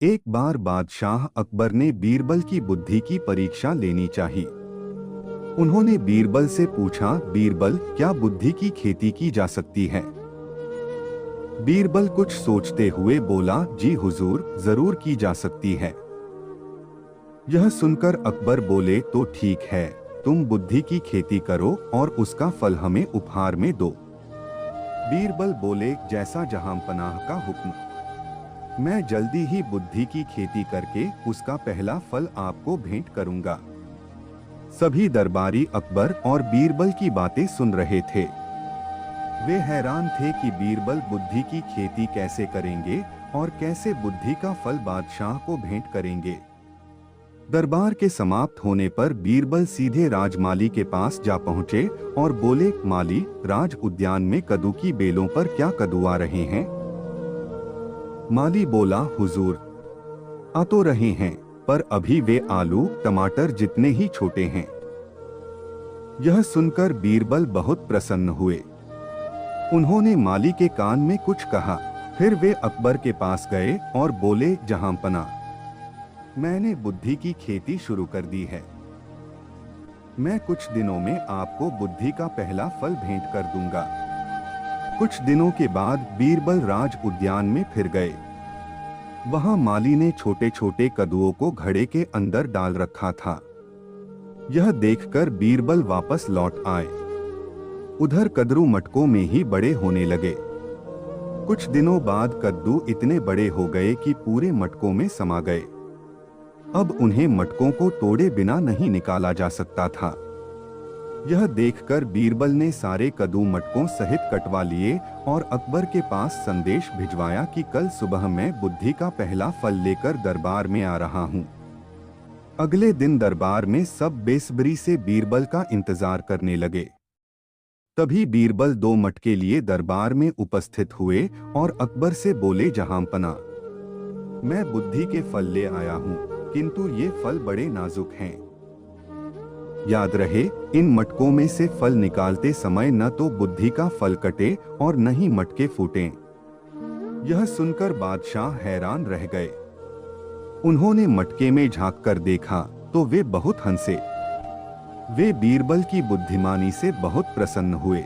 एक बार बादशाह अकबर ने बीरबल की बुद्धि की परीक्षा लेनी चाहिए। उन्होंने बीरबल से पूछा, बीरबल, क्या बुद्धि की खेती की जा सकती है? बीरबल कुछ सोचते हुए बोला, जी हुजूर, जरूर की जा सकती है। यह सुनकर अकबर बोले, तो ठीक है, तुम बुद्धि की खेती करो और उसका फल हमें उपहार में दो। बीरबल बोले, जैसा जहांपनाह का हुक्म। मैं जल्दी ही बुद्धि की खेती करके उसका पहला फल आपको भेंट करूंगा। सभी दरबारी अकबर और बीरबल की बातें सुन रहे थे। वे हैरान थे कि बीरबल बुद्धि की खेती कैसे करेंगे और कैसे बुद्धि का फल बादशाह को भेंट करेंगे। दरबार के समाप्त होने पर बीरबल सीधे राजमाली के पास जा पहुंचे और बोले, माली, राज उद्यान में कद्दू की बेलों पर क्या कद्दू आ रहे हैं? माली बोला, हुजूर, आ तो रहे हैं, पर अभी वे आलू टमाटर जितने ही छोटे हैं। यह सुनकर बीरबल बहुत प्रसन्न हुए। उन्होंने माली के कान में कुछ कहा। फिर वे अकबर के पास गए और बोले, जहांपना, मैंने बुद्धि की खेती शुरू कर दी है। मैं कुछ दिनों में आपको बुद्धि का पहला फल भेंट कर दूंगा। कुछ दिनों के बाद बीरबल राज उद्यान में फिर गए। वहां माली ने छोटे छोटे कद्दुओं को घड़े के अंदर डाल रखा था। यह देखकर बीरबल वापस लौट आए। उधर कद्दू मटकों में ही बड़े होने लगे। कुछ दिनों बाद कद्दू इतने बड़े हो गए कि पूरे मटकों में समा गए। अब उन्हें मटकों को तोड़े बिना नहीं निकाला जा सकता था। यह देखकर बीरबल ने सारे कद्दू मटकों सहित कटवा लिए और अकबर के पास संदेश भिजवाया कि कल सुबह मैं बुद्धि का पहला फल लेकर दरबार में आ रहा हूँ। अगले दिन दरबार में सब बेसब्री से बीरबल का इंतजार करने लगे। तभी बीरबल 2 मटके लिए दरबार में उपस्थित हुए और अकबर से बोले, जहांपना, मैं बुद्धि के फल ले आया हूँ, किंतु ये फल बड़े नाजुक हैं। याद रहे, इन मटकों में से फल निकालते समय न तो बुद्धि का फल कटे और न ही मटके फूटें। यह सुनकर बादशाह हैरान रह गए। उन्होंने मटके में झांक कर देखा तो वे बहुत हंसे। वे बीरबल की बुद्धिमानी से बहुत प्रसन्न हुए।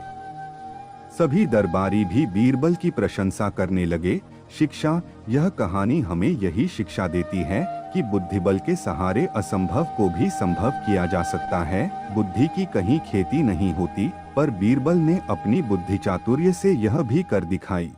सभी दरबारी भी बीरबल की प्रशंसा करने लगे। शिक्षा, यह कहानी हमें यही शिक्षा देती है कि बुद्धिबल के सहारे असंभव को भी संभव किया जा सकता है। बुद्धि की कहीं खेती नहीं होती, पर बीरबल ने अपनी बुद्धि चातुर्य से यह भी कर दिखाई।